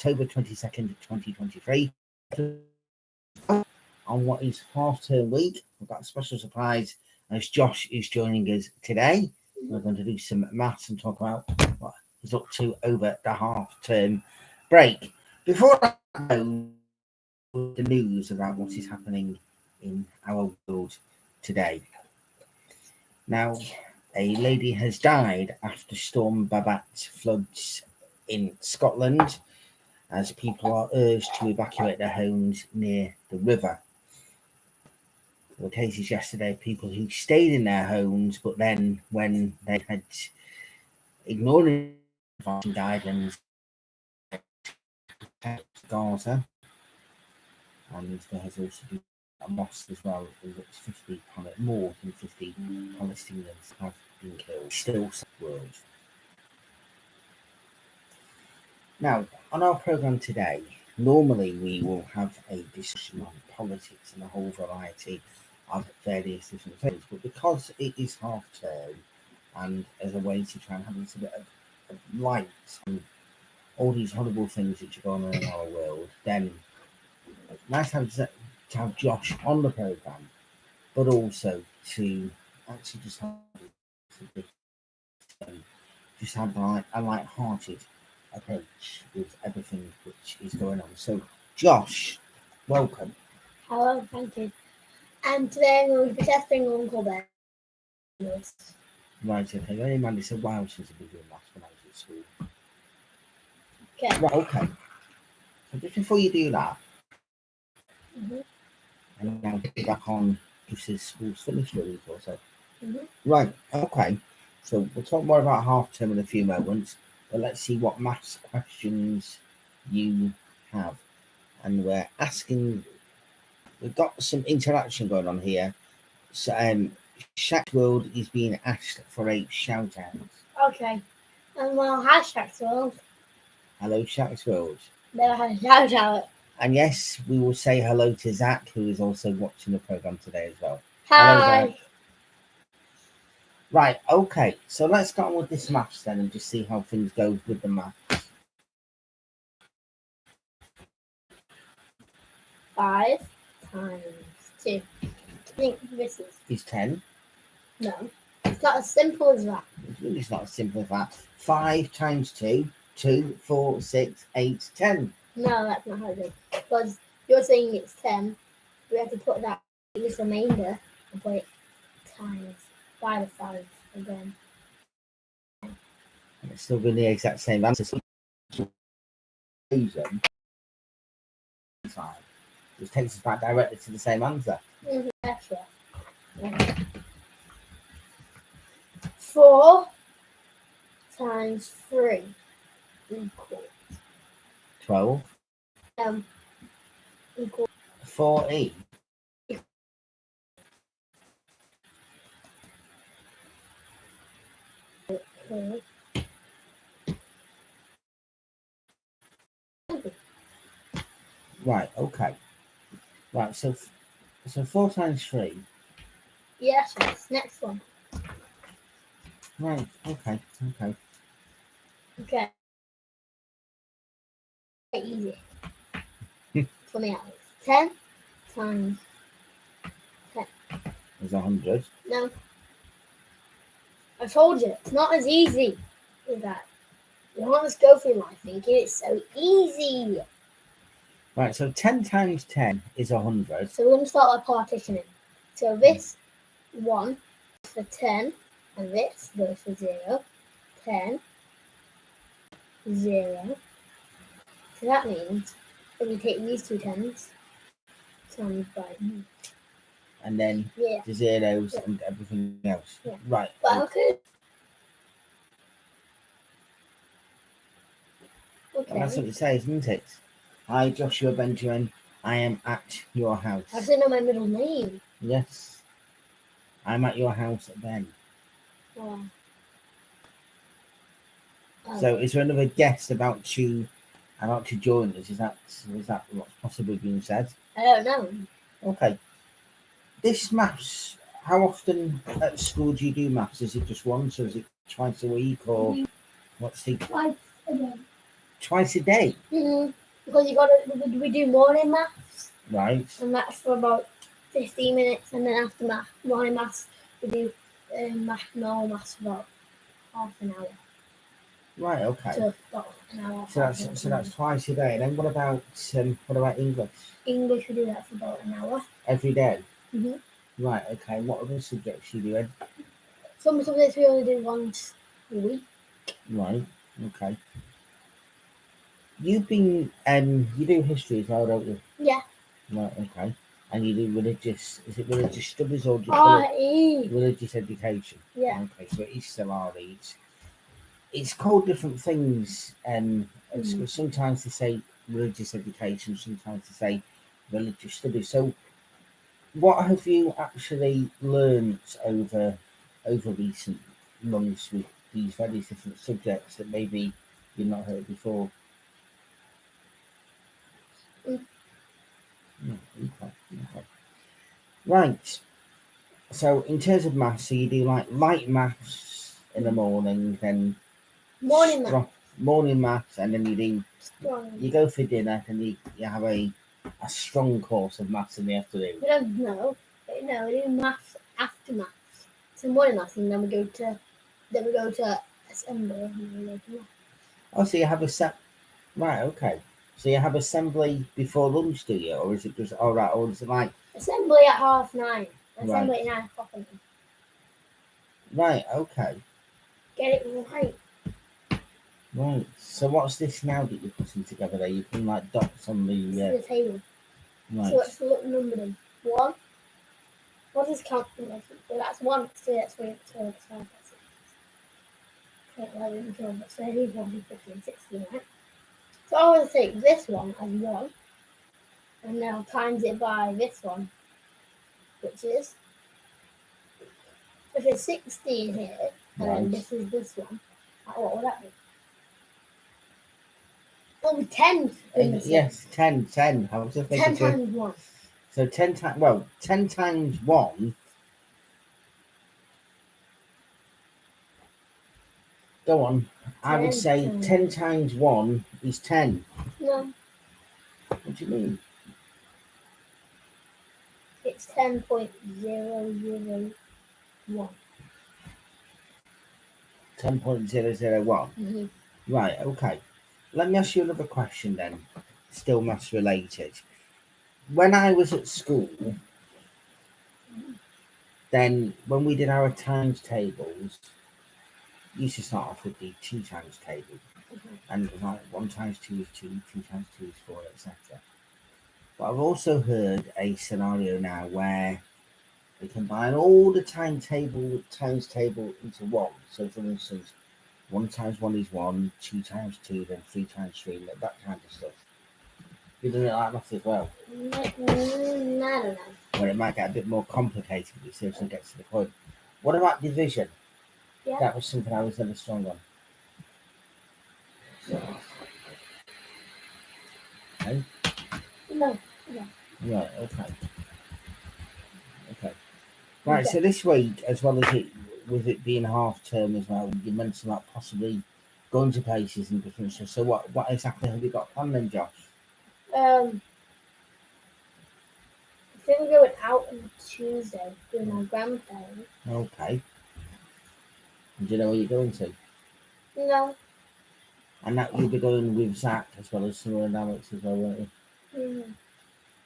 October 22nd, 2023. On what is half-term week, we've got a special surprise as Josh is joining us today. We're going to do some maths and talk about what he's up to over the half-term break. Before I go, the news about what is happening in our world today. Now, a lady has died after Storm Babette floods in Scotland as people are urged to evacuate their homes near the river. There were cases yesterday of people who stayed in their homes, but then when they had ignored guidance, Gaza, and there has also been a mosque as well. It's 50 more than 50 Palestinians have been killed. Still, world. Now, on our programme today, normally we will have a discussion on politics and a whole variety of various different things, but because it is half term and as a way to try and have a little bit of light on all these horrible things which are going on in our world, then it's nice to have Josh on the programme, but also to actually just have a light-hearted approach with everything which is going on. So, Josh, welcome. Hello, thank you. And today I'm going to be testing Uncle Ben. Right, okay. The only man who said wow since I've been doing maths when I was at school. Okay. Right, okay. So just before you do that, and now get back on just as school's finished really or so. Right, okay. So we'll talk more about half term in a few moments, but let's see what maths questions you have. And we're asking, we've got some interaction going on here. So Shaq World is being asked for a shout out. Okay. And well, hi Shaq's World. Hello, Shaq's World. Never had a shout out. And yes, we will say hello to Zach, who is also watching the programme today as well. Hi. Hello, Zach. Right, okay. So let's start with this maths then and just see how things go with the maths. 5 times 2. I think this is 10. No, it's not as simple as that. It's not as simple as that. 5 times 2, 2, 4, 6, 8, 10. No, that's not how it is. Because you're saying it's 10. We have to put that in this remainder and put it times by the 5 again. And it's still going to be the exact same answer. So which takes us back directly to the same answer. That's right. 4 times 3 equals 12. Equals 4e. Okay. Right, okay. Right, so 4 times 3. Yes, next one. Right, okay. Okay. Easy. 20 hours. 10 times 10 is 100. No. I told you, it's not as easy as that. You don't want to go through life thinking it's so easy. Right, so 10 times 10 is 100. So we're going to start by partitioning. So this 1 is for 10, and this goes for 0. 10, 0. So that means if we take these two 10s, times by and then the zeros and everything else. Yeah. Right. But okay. Well, that's what it says, isn't it? Hi, Joshua Benjamin. I am at your house. I didn't know my middle name. Yes. I'm at your house then. Oh. So is there another guest about to join us? Is that what's possibly being said? I don't know. Okay. This maths, how often at school do you do maths? Is it just once or is it twice a week or what's the Twice a day. twice a day, Because we do morning maths, right? and that's for about 15 minutes, and then after morning maths, we do normal maths for about half an hour. Right, okay. To about an hour. So that's twice a day. And then what about English? English, we do that for about an hour. Every day? Mm-hmm. Right, okay. What other subjects are you doing? Some subjects we only do once a week. Right, okay. You've been you do history as well, don't you? Yeah. Right, okay. And you do religious studies or just religious education? Yeah. Okay, so it is still RE. It's called different things, sometimes they say religious education, sometimes they say religious studies. So what have you actually learnt over recent months with these very different subjects that maybe you've not heard before? Okay. Right. So in terms of maths, so you do like light maths in the morning, then morning maths, and then you go for dinner, and you have a strong course of maths in the afternoon. We don't know. No, we do maths after maths. So morning maths, and then we go to assembly. And Oh, so you have right? Okay. So you have assembly before lunch, do you, or is it just right? Or is it like assembly at 9:30? Assembly at 9 o'clock. Right. Okay. Get it right. Right. So what's this now that you're putting together there? You're putting like dots on the table. Right. So let's look number them. 1. What is counting? So that's 1, 2, 3, 4, 5, 6, 11, 12, 13, 14, 15, 16, right? So I will take this one as 1, and now times it by this one, which is, if it's 16 here, and then this is this one, what would that be? Oh, 10. Yes, 10. I was just thinking 10 times 1. So 10 times, 10 times 1. Go on. I would say 10 times 1 is 10. No. What do you mean? It's 10.001. 10.001. Right, okay. Let me ask you another question then, still maths related. When I was at school, then when we did our times tables, we used to start off with the 2 times table. And it was like 1 times 2 is 2, 2 times 2 is 4, etc. But I've also heard a scenario now where they combine all the times table into one. So for instance, 1 times 1 is 1, 2 times 2, then 3 times 3, that kind of stuff. You're doing it like that as well? I don't know. Well, it might get a bit more complicated, but it seriously gets to the point. What about division? Yeah. That was something I was never strong on. Okay? No. Right, okay. Right, so this week, as well as it being half term as well, you mentioned like possibly going to places and different stuff. So what exactly have you got planned then, Josh? I think we're going out on Tuesday with my grandparents. Okay. And do you know where you're going to? No. And that you'll be going with Zach as well as Summer and Alex as well, won't you?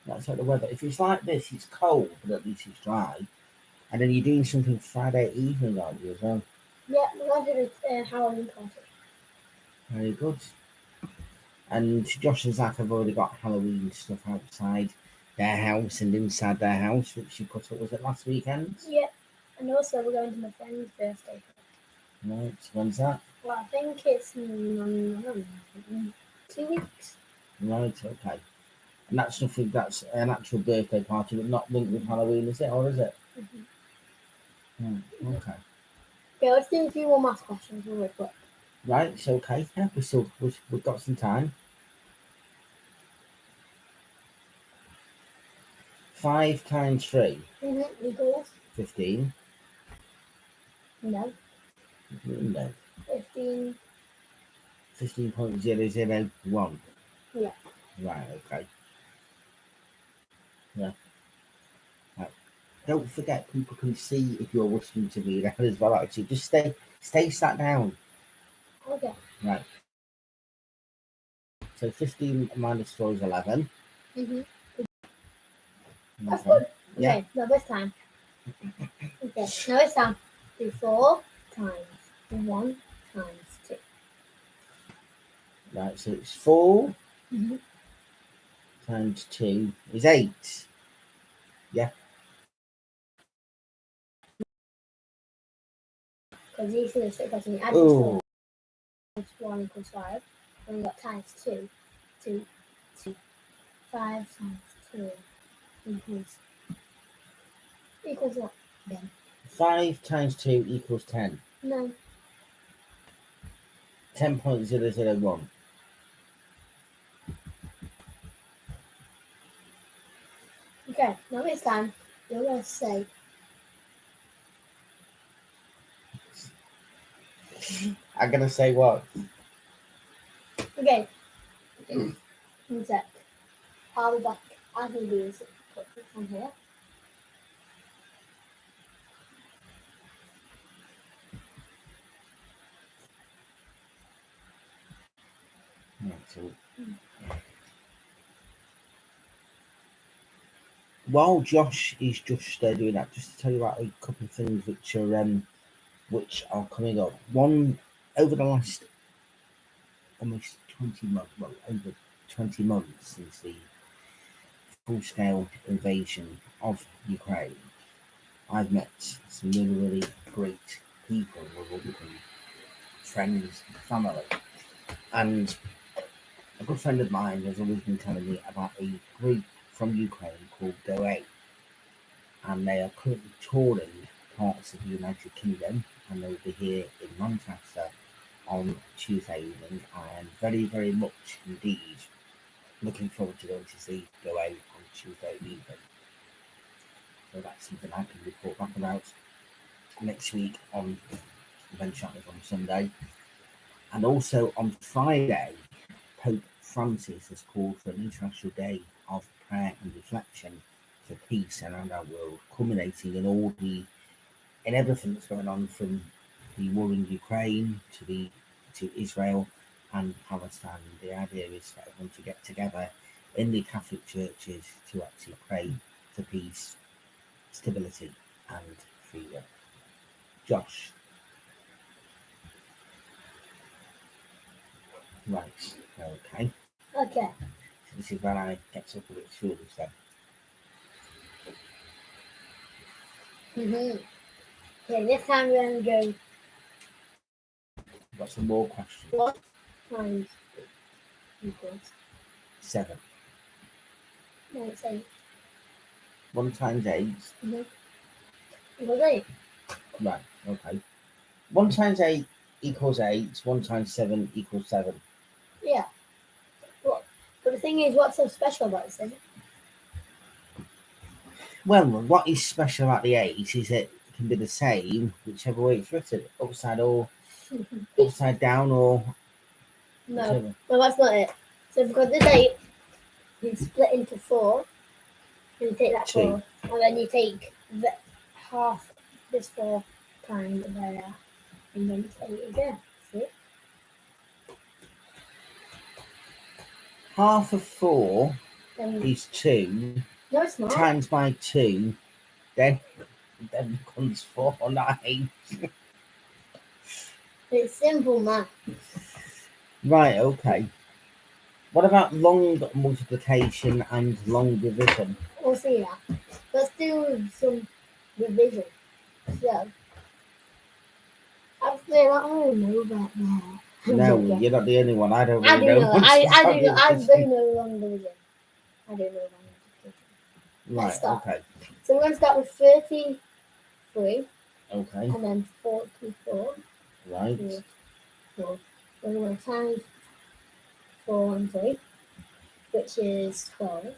That's like the weather. If it's like this, it's cold, but at least it's dry. And then you're doing something Friday evening, aren't you, as well? Yeah, we're going to do a Halloween party. Very good. And Josh and Zach have already got Halloween stuff outside their house and inside their house, which you put up, was it last weekend? Yeah. And also we're going to my friend's birthday. Right, when's that? Well, I think it's 2 weeks. Right, okay. And that's something that's an actual birthday party, but not linked with Halloween, is it? Or is it? Okay. Yeah, let's do a few more math questions real quick. Right, it's okay. Yeah, we've got some time. 5 times 3. Equals? 15. No. No. 15 15.001. Yeah. Right, okay. Yeah. Right. Don't forget, people can see if you're listening to me now as well. Actually, just stay sat down. Okay. Right. So 15 minus 4 is 11. Mhm. That's Okay. good. Yeah. Okay. Now this time. Okay. Now it's time. Do 4 times 1 times 2. Right. So it's 4 Mhm. times 2 is 8. Because these are the trick question. You add this Oh, to 1 equals 5. Then you got times 2. 2. 5 times 2 equals what then? 5 times 2 equals 10. No. 10.001. Okay. Now it's time. You're going to say. I'm going to say what? Okay. One sec. I'll be back. I can do this. Put this on here. Right, so while Josh is just doing that, just to tell you about a couple of things which are coming up. One, over the last almost 20 months, well, over 20 months since the full-scale invasion of Ukraine, I've met some really great people who have become friends, family, and a good friend of mine has always been telling me about a group from Ukraine called Go A, and they are currently touring parts of the United Kingdom, and they'll be here in Manchester on Tuesday evening. I am very, very much indeed looking forward to going to see Go A on Tuesday evening. So that's something I can report back about next week on Event Shatliff on Sunday. And also on Friday, Pope Francis has called for an international day of prayer and reflection for peace around our world, culminating in everything that's going on from the war in Ukraine to Israel and Palestine. The idea is for everyone to get together in the Catholic churches to actually pray for peace, stability, and freedom. Josh. Right. Okay. Okay. So this is when I get up a bit foolish then. Okay, this time we're going to go Got some more questions. 1 times equals 7. no, it's 8. 1 times 8. Equals 8. Right. Okay. 1 times 8 equals 8. 1 times 7 equals 7. Yeah. But the thing is, what's so special about this? Well, what is special about the 8 is that it can be the same whichever way it's written, upside down or No, whichever. well, that's not it. So because this 8 is split into 4, and you take that 2. 4, and then you take the half this 4 times there, and then it's 8 again. See? Half of 4 Then, is 2 no, it's not. times by 2, then becomes 4 9. It's simple math. Right, okay. What about long multiplication and long division? We'll see that. Let's do some revision. So, actually, I don't know about that. No, you're not the only one. I don't I really do know know. much I about do know. I division. do know long division. I do know long division. Right, Let's start. okay. So we're going to start with 33, Okay, and then 44. right. 4. Then we're going to times 4 and 3, which is 12. And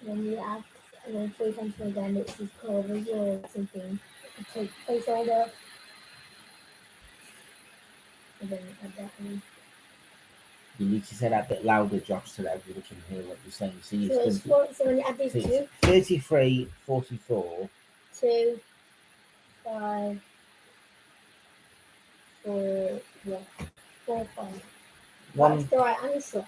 then you add, and then 3 times 4 again, which is 12 as well. Something. You take placeholder. And then add that in. You need to say that a bit louder, Josh, so that everybody can hear what you're saying. So So it's so when you add these so two, it's 33, 44. 2, 5, 4, yeah, 4, 5. One, That's the right answer.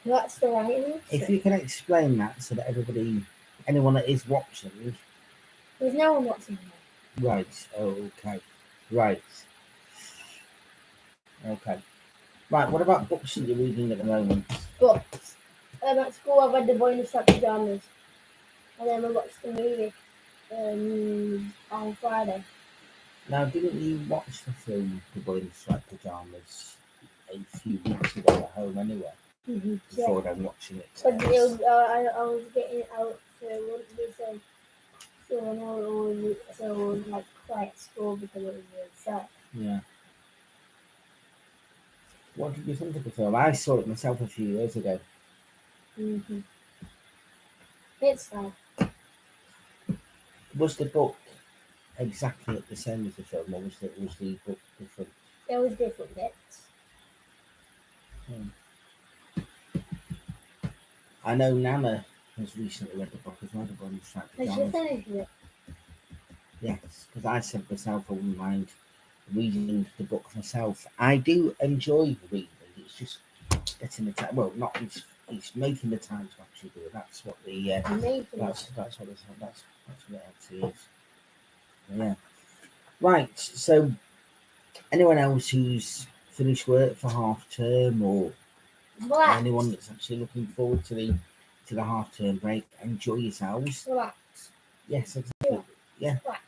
That's the right answer. if you can explain that so that everybody, anyone that is watching, There's no one watching now. right, okay, right, okay. Right, what about books that you're reading at the moment? Books. At school, I read The Boy in the Striped Pajamas. And then we watched the movie on Friday. Now, didn't you watch the film The Boy in the Striped Pyjamas a few weeks ago at home anyway? Mm-hmm. Before then watching it. But it was, I was getting out so it wouldn't be so I know it was like quiet school because it was really sad. Yeah. What did you think of the film? I saw it myself a few years ago. Mm-hmm. It's sad. Was the book exactly the same as the film, or was the book different? There was different bits. I know Nana has recently read the book as well, The Boy in the Striped Has she Pyjamas. finished it? Yes, because I said myself I wouldn't mind reading the book myself. I do enjoy reading. It's just getting the time. Well, not it's making the time to actually do it. That's what the that's what it actually is. Yeah. Right. So, anyone else who's finished work for half term, or Relax. anyone that's actually looking forward to the half term break, enjoy yourselves. Relax. Yes, exactly. Yeah. Relax.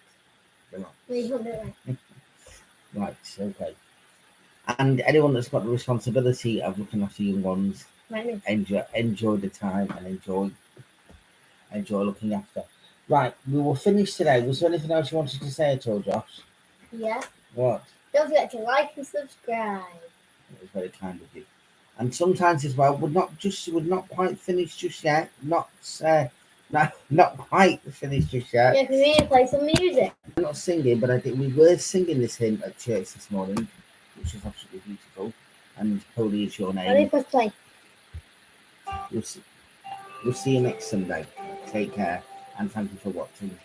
Relax. No, you can't do it. Right. Okay. And anyone that's got the responsibility of looking after young ones, Right. enjoy the time and enjoy looking after. Right, we will finish today. Was there anything else you wanted to say at all, Josh? Yeah. What? Don't forget to like and subscribe. It was very kind of you. And sometimes as well, we're not quite finished just yet. Not quite finished just yet. Yeah, because we need to play some music. I'm not singing, but I think we were singing this hymn at church this morning, which was absolutely beautiful. And holy is your I need name. to press play. We'll see you next Sunday. Take care and thank you for watching.